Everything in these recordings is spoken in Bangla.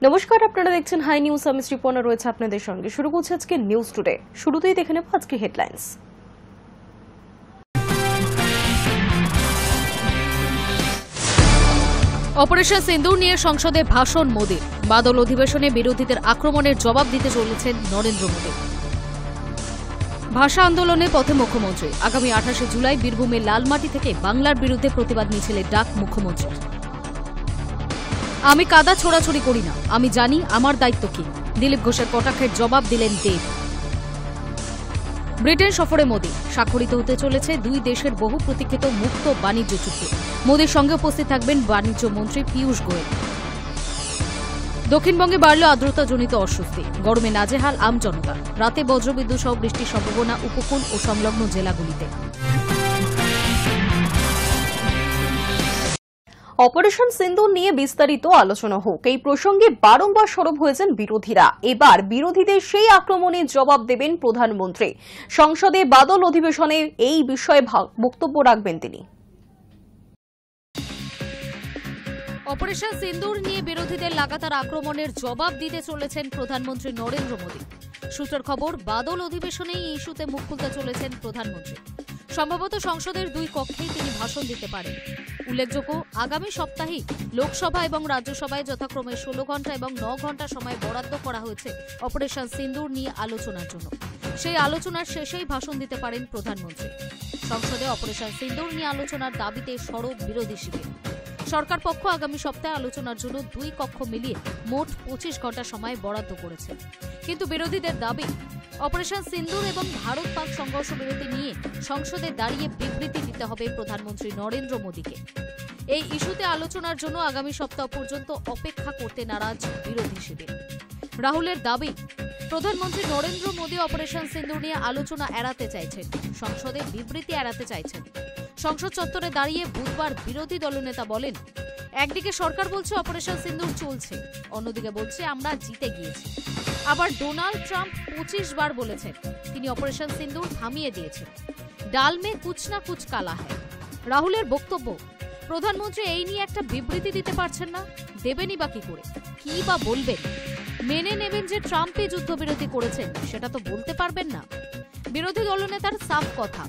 নমস্কার, আপনারা দেখছেন হাই নিউজ। আমি শ্রীপর্ণা রয়েছে আপনাদের সঙ্গে। শুরু করছে আজকে নিউজ টুডে। শুরুতেই দেখে নেব আজকে হেডলাইন্স। অপারেশন সিন্দুর নিয়ে সংসদে ভাষণ মোদির। বাদল অধিবেশনে বিরোধীদের আক্রমণের জবাব দিতে চলেছেন নরেন্দ্র মোদি। ভাষা আন্দোলনে পথে মুখ্যমন্ত্রী। আগামী 28শে জুলাই বীরভূমের লালমাটি থেকে বাংলার বিরুদ্ধে প্রতিবাদ মিছিলের ডাক মুখ্যমন্ত্রীর। আমি কাদা ছোড়াছড়ি করি না, আমি জানি আমার দায়িত্ব কি। দিলীপ ঘোষের কটাক্ষের জবাব দিলেন দেব। ব্রিটেন সফরে মোদি। স্বাক্ষরিত হতে চলেছে দুই দেশের বহু প্রতীক্ষিত মুক্ত বাণিজ্য চুক্তি। মোদির সঙ্গে উপস্থিত থাকবেন বাণিজ্য মন্ত্রী পীযূষ গোয়েল। দক্ষিণবঙ্গে বাড়ল আর্দ্রতাজনিত অস্বস্তি। গরমে নাজেহাল আমজনতা। রাতে বজ্রবিদ্যুৎ সহ বৃষ্টির সম্ভাবনা উপকূল ও সংলগ্ন জেলাগুলিতে। অপারেশন সিন্দুর নিয়ে বিস্তারিত আলোচনা হোক, এই প্রসঙ্গে বারংবার সরব হয়েছেন বিরোধীরা। এবার বিরোধীদের সেই আক্রমণের জবাব দেবেন প্রধানমন্ত্রী। সংসদে বাদল অধিবেশনে এই বিষয়ে বক্তব্য রাখবেন তিনি। অপারেশন সিন্দুর নিয়ে বিরোধীদের লাগাতার আক্রমণের জবাব দিতে চলেছেন প্রধানমন্ত্রী নরেন্দ্র মোদি। সূত্রের খবর, বাদল অধিবেশনেই এই ইস্যুতে মুখ খুলতে চলেছেন প্রধানমন্ত্রী। সম্ভবত সংসদের দুই কক্ষেই তিনি ভাষণ দিতে পারেন। উল্লেখযোগ্য, আগামী সপ্তাহেই লোকসভা এবং রাজ্যসভায় যথাক্রমে 16 ঘণ্টা এবং 9 ঘণ্টা সময় বরাদ্দ করা হয়েছে অপারেশন সিন্দুর নিয়ে আলোচনার জন্য। সেই আলোচনার শেষেই ভাষণ দিতে পারেন প্রধানমন্ত্রী। সংসদে অপারেশন সিন্দুর নিয়ে আলোচনার দাবিতে সরব বিরোধী শিবির। সরকার পক্ষ আগামী সপ্তাহে আলোচনার জন্য দুই কক্ষ মিলিয়ে মোট 25 ঘণ্টা সময় বরাদ্দ করেছে। কিন্তু বিরোধীদের দাবি, অপারেশন সিন্দুর এবং ভারত পাক সংঘর্ষ বিরতি নিয়ে সংসদে দাঁড়িয়ে বিবৃতি দিতে হবে প্রধানমন্ত্রী নরেন্দ্র মোদিকে। এই ইস্যুতে আলোচনার জন্য আগামী সপ্তাহ পর্যন্ত অপেক্ষা করতে নারাজ বিরোধী শিবির। রাহুলের দাবি, প্রধানমন্ত্রী নরেন্দ্র মোদি অপারেশন সিন্দুর নিয়ে আলোচনা এড়াতে চাইছেন, সংসদে বিবৃতি এড়াতে চাইছেন। সংসদ চত্বরে দাঁড়িয়ে বুধবার বিরোধী দলনেতা বলেন, একদিকে সরকার বলছে অপারেশন সিন্দুর চলছে, অন্যদিকে বলছে আমরা জিতে গিয়েছি। আবার ডোনাল্ড ট্রাম্প 25 বার বলেছেন তিনি অপারেশন সিন্দুর থামিয়ে দিয়েছেন। ডাল মে কুছ না কুছ কালা হ্যায়। রাহুলের বক্তব্য, প্রধানমন্ত্রী এই নিয়ে একটা বিবৃতি দিতে পারছেন না, দেবেনই বা কি করে, কি বা বলবেন? মেনে নেবেন যে ট্রাম্পই যুদ্ধবিরতি করেছেন, সেটা তো বলতে পারবেন না। বিরোধী দলনেতার সাফ কথা,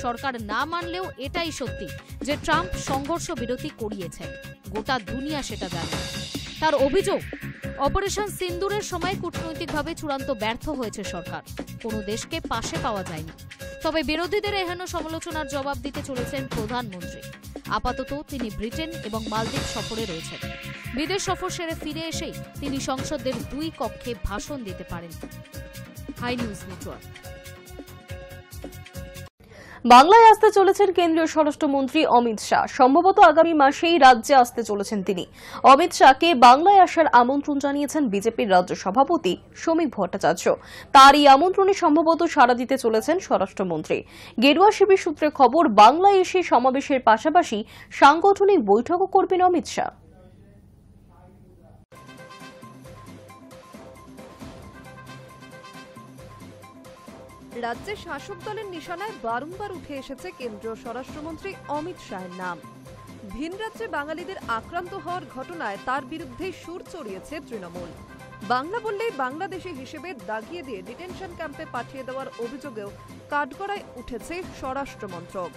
সরকার না মানলেও এটাই সত্যি যে ট্রাম্প সংঘর্ষ বিরতি করিয়েছেন, গোটা দুনিয়া সেটা জানে। তার অভিযোগ, অপারেশন সিন্দুরের সময় কূটনৈতিকভাবে চূড়ান্ত ব্যর্থ হয়েছে সরকার, কোনো দেশকে পাশে পাওয়া যায়নি। তবে বিরোধীদের এহেন সমালোচনার জবাব দিতে চলেছেন প্রধানমন্ত্রী। আপাতত তিনি ব্রিটেন এবং মালদ্বীপ সফরে রয়েছেন। বিদেশ সফর সেরে ফিরে এসেই তিনি সংসদের দুই কক্ষে ভাষণ দিতে পারেন। High News Network. বাংলায় আসতে চলেছেন কেন্দ্রীয় স্বরাষ্ট্রমন্ত্রী অমিত শাহ। সম্ভবত আগামী মাসেই রাজ্যে আসতে চলেছেন তিনি। অমিত শাহকে বাংলায় আসার আমন্ত্রণ জানিয়েছেন বিজেপির রাজ্য সভাপতি শ্রমিক ভট্টাচার্য। তার এই আমন্ত্রণে সম্ভবত সাড়া দিতে চলেছেন স্বরাষ্ট্রমন্ত্রী। গেরুয়া শিবির সূত্রে খবর, বাংলায় এসে সমাবেশের পাশাপাশি সাংগঠনিক বৈঠকও করবেন অমিত শাহ। রাজ্যে শাসক দলের নিশানায় বারংবার উঠে এসেছে কেন্দ্রীয় স্বরাষ্ট্রমন্ত্রী অমিত শাহের নাম। ভিন রাজ্যে বাঙালিদের আক্রান্ত হওয়ার ঘটনায় তার বিরুদ্ধে সুর চড়িয়েছে তৃণমূল। বাংলা বললেই বাংলাদেশি হিসেবে দাগিয়ে দিয়ে ডিটেনশন ক্যাম্পে পাঠিয়ে দেওয়ার অভিযোগেও কাঠগড়ায় উঠেছে স্বরাষ্ট্রমন্ত্রক।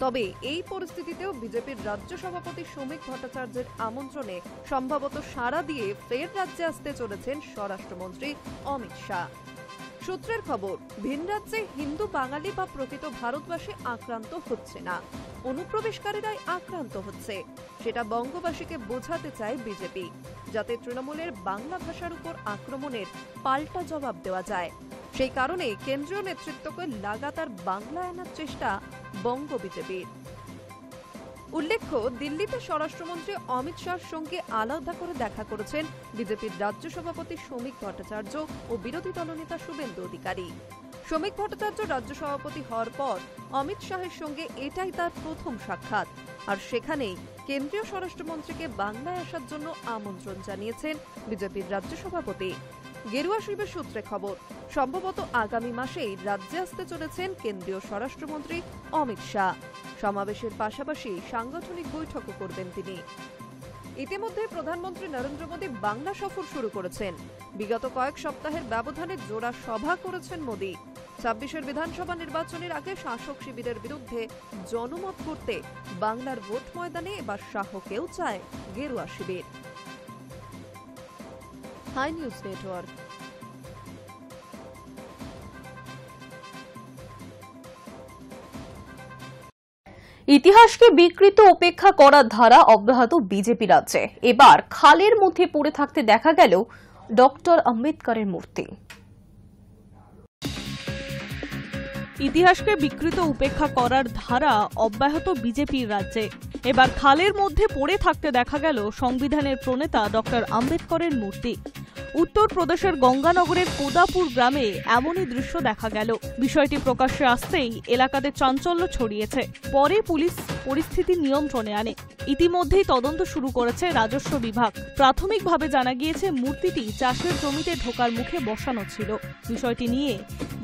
তবে এই পরিস্থিতিতেও বিজেপির রাজ্য সভাপতি শ্রমিক ভট্টাচার্যের আমন্ত্রণে সম্ভবত সাড়া দিয়ে ফের রাজ্যে আসতে চলেছেন স্বরাষ্ট্রমন্ত্রী অমিত শাহ। সূত্রের খবর, ভিন রাজ্যে হিন্দু বাঙালি বা প্রকৃত ভারতবাসী আক্রান্ত হচ্ছে না, অনুপ্রবেশকারীরাই আক্রান্ত হচ্ছে। সেটা বঙ্গবাসীকে বোঝাতে চায় বিজেপি, যাতে তৃণমূলের বাংলা ভাষার উপর আক্রমণের পাল্টা জবাব দেওয়া যায়। সেই কারণে কেন্দ্রীয় নেতৃত্বকে লাগাতার বাংলা আনার চেষ্টা বঙ্গ বিজেপির। উল্লেখ্য, দিল্লিতে স্বরাষ্ট্রমন্ত্রী অমিত শাহর সঙ্গে আলাদা করে দেখা করেছেন বিজেপির রাজ্য সভাপতি শ্রমিক ভট্টাচার্য ও বিরোধী দলনেতা শুভেন্দু অধিকারী। শ্রমিক ভট্টাচার্য রাজ্য সভাপতি হওয়ার পর অমিত শাহের সঙ্গে এটাই তার প্রথম সাক্ষাৎ, আর সেখানেই কেন্দ্রীয় স্বরাষ্ট্রমন্ত্রীকে বাংলায় আসার জন্য আমন্ত্রণ জানিয়েছেন বিজেপির রাজ্য সভাপতি। গেরুয়া শিবির সূত্রে খবর, সম্ভবত আগামী মাসেই রাজ্যে আসতে চলেছেন কেন্দ্রীয় স্বরাষ্ট্রমন্ত্রী অমিত শাহ। সমাবেশের পাশাপাশি সাংগঠনিক বৈঠকও করবেন তিনি। ইতিমধ্যে প্রধানমন্ত্রী নরেন্দ্র মোদী বাংলা সফর শুরু করেছেন। বিগত কয়েক সপ্তাহের ব্যবধানে জোড়া সভা করেছেন মোদী। 26-এর বিধানসভা নির্বাচনের আগে শাসক শিবিরের বিরুদ্ধে জনমত করতে বাংলার ভোট ময়দানে এবার শাহকেও চায় গেরুয়া শিবির। High News network. ইতিহাসকে বিকৃত উপেক্ষা করার ধারা অব্যাহত বিজেপি রাজ্যে। এবার খালের মধ্যে পড়ে থাকতে দেখা গেল ডক্টর আম্বেদকরের মূর্তি। ইতিহাসকে বিকৃত উপেক্ষা করার ধারা অব্যাহত বিজেপির রাজ্যে। এবার খালের মধ্যে পড়ে থাকতে দেখা গেল সংবিধানের প্রণেতা ডক্টর আম্বেদকরের মূর্তি। উত্তরপ্রদেশের গঙ্গানগরের কোদাপুর গ্রামে এমনই দৃশ্য দেখা গেল। বিষয়টি প্রকাশ্যে আসতেই এলাকাতে চাঞ্চল্য ছড়িয়েছে। পরে পুলিশ পরিস্থিতি নিয়ন্ত্রণে আনে। ইতিমধ্যেই তদন্ত শুরু করেছে রাজস্ব বিভাগ। প্রাথমিকভাবে জানা গিয়েছে মূর্তিটি চাষের জমিতে ঢোকার মুখে বসানো ছিল। বিষয়টি নিয়ে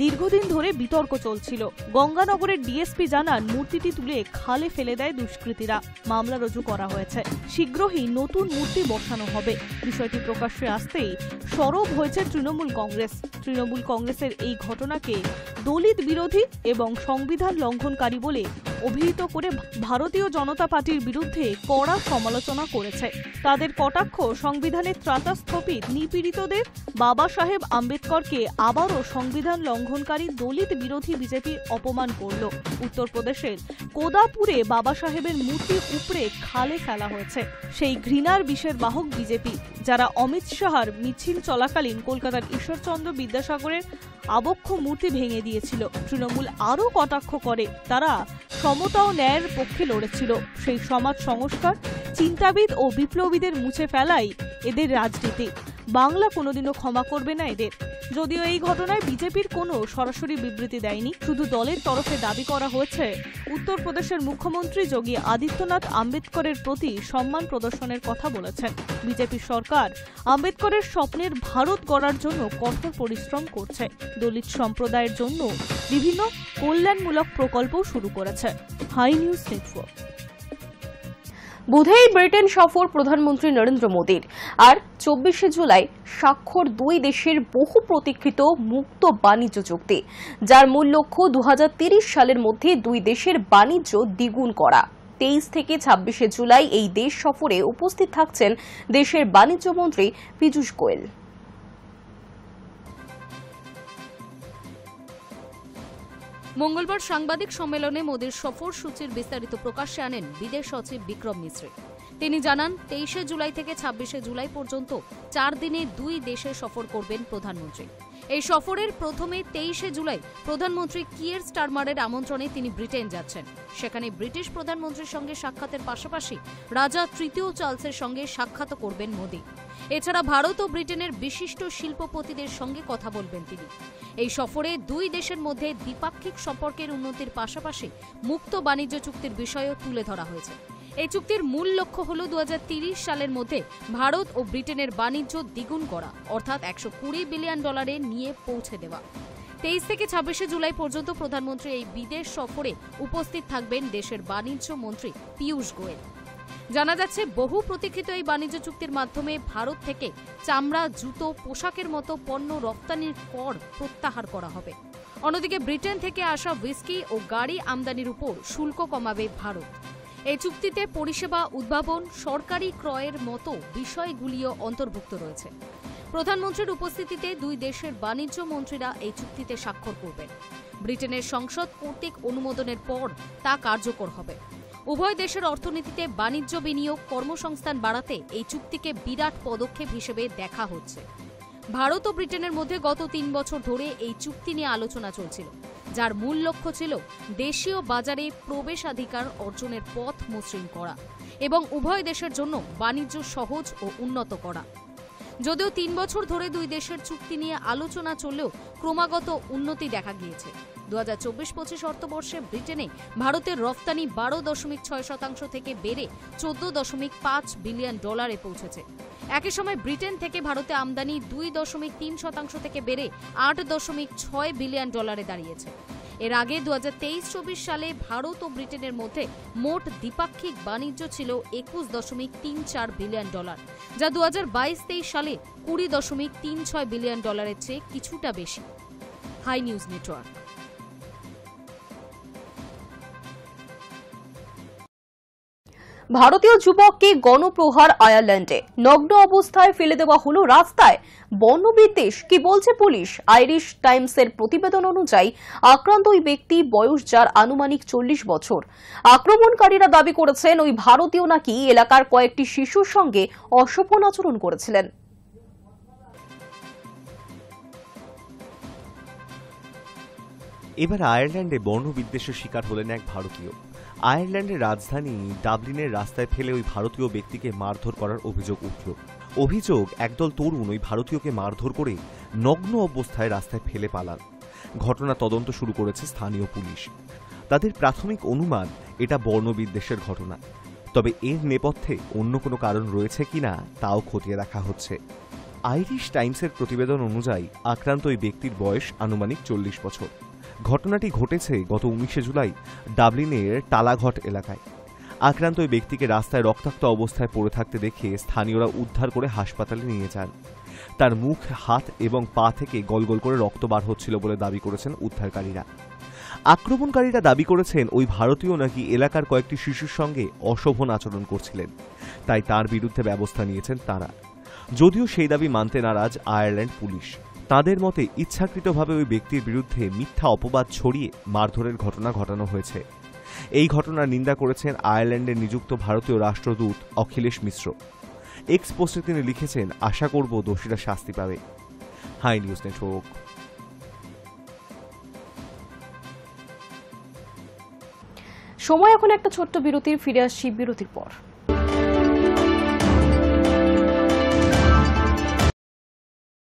দীর্ঘদিন ধরে বিতর্ক চলছিল। গঙ্গানগরের ডিএসপি জানান, মূর্তিটি তুলে খালে ফেলে দেয় দুষ্কৃতীরা। মামলা রুজু করা হয়েছে। শীঘ্রই নতুন মূর্তি বসানো হবে। বিষয়টি প্রকাশ্যে আসতেই সরব হয়েছে তৃণমূল কংগ্রেস। তৃণমূল কংগ্রেসের এই ঘটনাকে দলিত বিরোধী এবং সংবিধান লঙ্ঘনকারী বলে অভিহিত করে ভারতীয় জনতা পার্টির বিরুদ্ধে কড়া সমালোচনা করেছে। তাদের কটাক্ষ, সংবিধানের ত্রাতা স্থপিত নিপীড়িতদের বাবা সাহেব আম্বেদকরকে আবারও সংবিধান লঙ্ঘনকারী দলিত বিরোধী বিজেপি অপমান করল। উত্তরপ্রদেশের কোদাপুরে বাবা সাহেবের মূর্তি উপড়ে খালে ফেলা হয়েছে। সেই ঘৃণার বিষের বাহক বিজেপি, যারা অমিত শাহর মিছিল চলাকালীন কলকাতার ঈশ্বরচন্দ্র বিদ্যাসাগরের আবক্ষ মূর্তি ভেঙে দিয়েছিল। তৃণমূল আরও কটাক্ষ করে, তারা সমতা ও ন্যায়ের পক্ষে লড়েছিল। সেই সমাজ সংস্কার চিন্তাবিদ ও বিপ্লবীদের মুছে ফেলাই এদের রাজনীতি। বাংলা কোনোদিনও ক্ষমা করবে না এদের। যদিও এই ঘটনায় বিজেপির কোনো সরাসরি বিবৃতি দেয়নি, শুধু দলের তরফে দাবি করা হয়েছে উত্তরপ্রদেশের মুখ্যমন্ত্রী যোগী আদিত্যনাথ আম্বেদকরের প্রতি সম্মান প্রদর্শনের কথা বলেছেন। বিজেপি সরকার আম্বেদকরের স্বপ্নের ভারত গড়ার জন্য কঠোর পরিশ্রম করছে। দলিত সম্প্রদায়ের জন্য বিভিন্ন কল্যাণমূলক প্রকল্পও শুরু করেছে। Hi News Network. বুধেই ব্রিটেন সফর প্রধানমন্ত্রী নরেন্দ্র মোদীর। আর 24শে জুলাই স্বাক্ষর দুই দেশের বহু প্রতীক্ষিত মুক্ত বাণিজ্য চুক্তি, যার মূল লক্ষ্য 2030 সালের মধ্যে দুই দেশের বাণিজ্য দ্বিগুণ করা। 23 থেকে 26শে জুলাই এই দেশ সফরে উপস্থিত থাকছেন দেশের বাণিজ্য মন্ত্রী পীযূষ গোয়েল। মঙ্গলবার সাংবাদিক সম্মেলনে মোদীর সফর সূচির বিস্তারিত প্রকাশ্যে আনেন বিদেশ সচিব বিক্রম মিশ্রি। তিনি জানান, 23শে জুলাই থেকে 26শে জুলাই পর্যন্ত 4 দিনে দুই দেশে সফর করবেন প্রধানমন্ত্রী। এই সফরের প্রথমে 23শে জুলাই প্রধানমন্ত্রী কিয়ের স্টারমারের আমন্ত্রণে তিনি ব্রিটেন যাচ্ছেন। সেখানে ব্রিটিশ প্রধানমন্ত্রীর সঙ্গে সাক্ষাতের পাশাপাশি রাজা তৃতীয় চার্লসের সঙ্গে সাক্ষাৎ করবেন মোদী। এছাড়া ভারত ও ব্রিটেনের বিশিষ্ট শিল্পপতিদের সঙ্গে কথা বলবেন তিনি। এই সফরে দুই দেশের মধ্যে দ্বিপাক্ষিক সম্পর্কের উন্নতির পাশাপাশি মুক্ত বাণিজ্য চুক্তির বিষয়ও তুলে ধরা হয়েছে। এই চুক্তির মূল লক্ষ্য হল 2030 সালের মধ্যে ভারত ও ব্রিটেনের বাণিজ্য দ্বিগুণ করা, অর্থাৎ $120 বিলিয়ন নিয়ে পৌঁছে দেওয়া। 23 থেকে 26শে জুলাই পর্যন্ত প্রধানমন্ত্রী এই বিদেশ সফরে উপস্থিত থাকবেন দেশের বাণিজ্য মন্ত্রী পীযূষ গোয়েল। জানা যাচ্ছে, বহু প্রতীক্ষিত এই বাণিজ্য চুক্তির মাধ্যমে ভারত থেকে চামড়া, জুতো, পোশাকের মতো পণ্য রপ্তানির কর প্রত্যাহার করা হবে। অন্যদিকে ব্রিটেন থেকে আসা হুইস্কি ও গাড়ি আমদানির উপর শুল্ক কমাবে ভারত। এই চুক্তিতে পরিষেবা উদ্ভাবন, সরকারি ক্রয়ের মতো বিষয়গুলিও অন্তর্ভুক্ত রয়েছে। প্রধানমন্ত্রীর উপস্থিতিতে দুই দেশের বাণিজ্য মন্ত্রীরা এই চুক্তিতে স্বাক্ষর করবেন। ব্রিটেনের সংসদ কর্তৃক অনুমোদনের পর তা কার্যকর হবে। উভয় দেশের অর্থনীতিতে বাণিজ্য, বিনিয়োগ, কর্মসংস্থান বাড়াতে এই চুক্তিকে বিরাট পদক্ষেপ হিসেবে দেখা হচ্ছে। ভারত ও ব্রিটেনের মধ্যে গত 3 বছর ধরে এই চুক্তি নিয়ে আলোচনা চলছিল, যার মূল লক্ষ্য ছিল দেশীয় বাজারে প্রবেশাধিকার অর্জনের পথ মসৃণ করা এবং উভয় দেশের জন্য বাণিজ্য সহজ ও উন্নত করা। যদিও 3 বছর ধরে দুই দেশের চুক্তি নিয়ে আলোচনা চললেও ক্রমাগত উন্নতি দেখা গিয়েছে। 2024-25 অর্থবর্ষে ব্রিটেনে ভারতের রফতানি 12.6% থেকে বেড়ে $14.5 বিলিয়ন পৌঁছেছে। একই সময় ব্রিটেন থেকে ভারতে আমদানি 2.3% থেকে বেড়ে $8.6 বিলিয়ন দাঁড়িয়েছে। এর আগে 2023-24 সালে ভারত ও ব্রিটেনের মধ্যে মোট দ্বিপাক্ষিক বাণিজ্য ছিল $21.34 বিলিয়ন, যা 2022-23 সালে $20.36 বিলিয়ন চেয়ে কিছুটা বেশি। High News Network. ভারতীয় যুবককে গণপ্রহার আয়ারল্যান্ডে, নগ্ন অবস্থায় ফেলে দেওয়া হলো রাস্তায়। বর্ণবিদ্বেষ কি বলছে পুলিশ? আইরিশ টাইমসের প্রতিবেদন অনুযায়ী আক্রান্ত ওই ব্যক্তি, বয়স যার আনুমানিক 40 বছর। আক্রমণকারীরা দাবি করেছেন ওই ভারতীয় নাকি এলাকার কয়েকটি শিশুর সঙ্গে অশোভন আচরণ করেছিলেন। এবার আয়ারল্যান্ডে বর্ণবিদ্বেষের শিকার হলেন এক ভারতীয়। আয়ারল্যান্ডের রাজধানী ডাবলিনের রাস্তায় ফেলে ওই ভারতীয় ব্যক্তিকে মারধর করার অভিযোগ উঠল। একদল তরুণ ওই ভারতীয়কে মারধর করে নগ্ন অবস্থায় রাস্তায় ফেলে পালান। ঘটনা তদন্ত শুরু করেছে স্থানীয় পুলিশ। তাদের প্রাথমিক অনুমান এটা বর্ণবিদ্বেষের ঘটনা, তবে এর নেপথ্যে অন্য কোনো কারণ রয়েছে কিনা তাও খতিয়ে দেখা হচ্ছে। আইরিশ টাইমসের প্রতিবেদন অনুযায়ী আক্রান্ত ওই ব্যক্তির বয়স আনুমানিক 40 বছর। ঘটনাটি ঘটেছে গত 19 জুলাই ডাবলিনের টালাঘট এলাকায়। আক্রান্ত ওই ব্যক্তিকে রাস্তায় রক্তাক্ত অবস্থায় পড়ে থাকতে দেখে স্থানীয়রা উদ্ধার করে হাসপাতালে নিয়ে যান। তার মুখ, হাত এবং পা থেকে গলগল করে রক্ত বার হচ্ছিল বলে দাবি করেছেন উদ্ধারকারীরা। আক্রমণকারীরা দাবি করেছেন ওই ভারতীয় নাকি এলাকার কয়েকটি শিশুর সঙ্গে অশোভন আচরণ করছিলেন, তাই তার বিরুদ্ধে ব্যবস্থা নিয়েছেন তারা। যদিও সেই দাবি মানতে নারাজ আয়ারল্যান্ড পুলিশ। তাদের মতে ইচ্ছাকৃতভাবে ওই ব্যক্তির বিরুদ্ধে মিথ্যা অপবাদ ছড়িয়ে মারধরের ঘটনা ঘটানো হয়েছে। এই ঘটনার নিন্দা করেছেন আয়ারল্যান্ডের নিযুক্ত ভারতীয় রাষ্ট্রদূত অখিলেশ মিশ্র। এক্স পোস্টে তিনি লিখেছেন, আশা করব দোষীরা শাস্তি পাবে। High News Network. সময় এখন একটা ছোট্ট বিরতির, ফিরে আসছি বিরতির পর।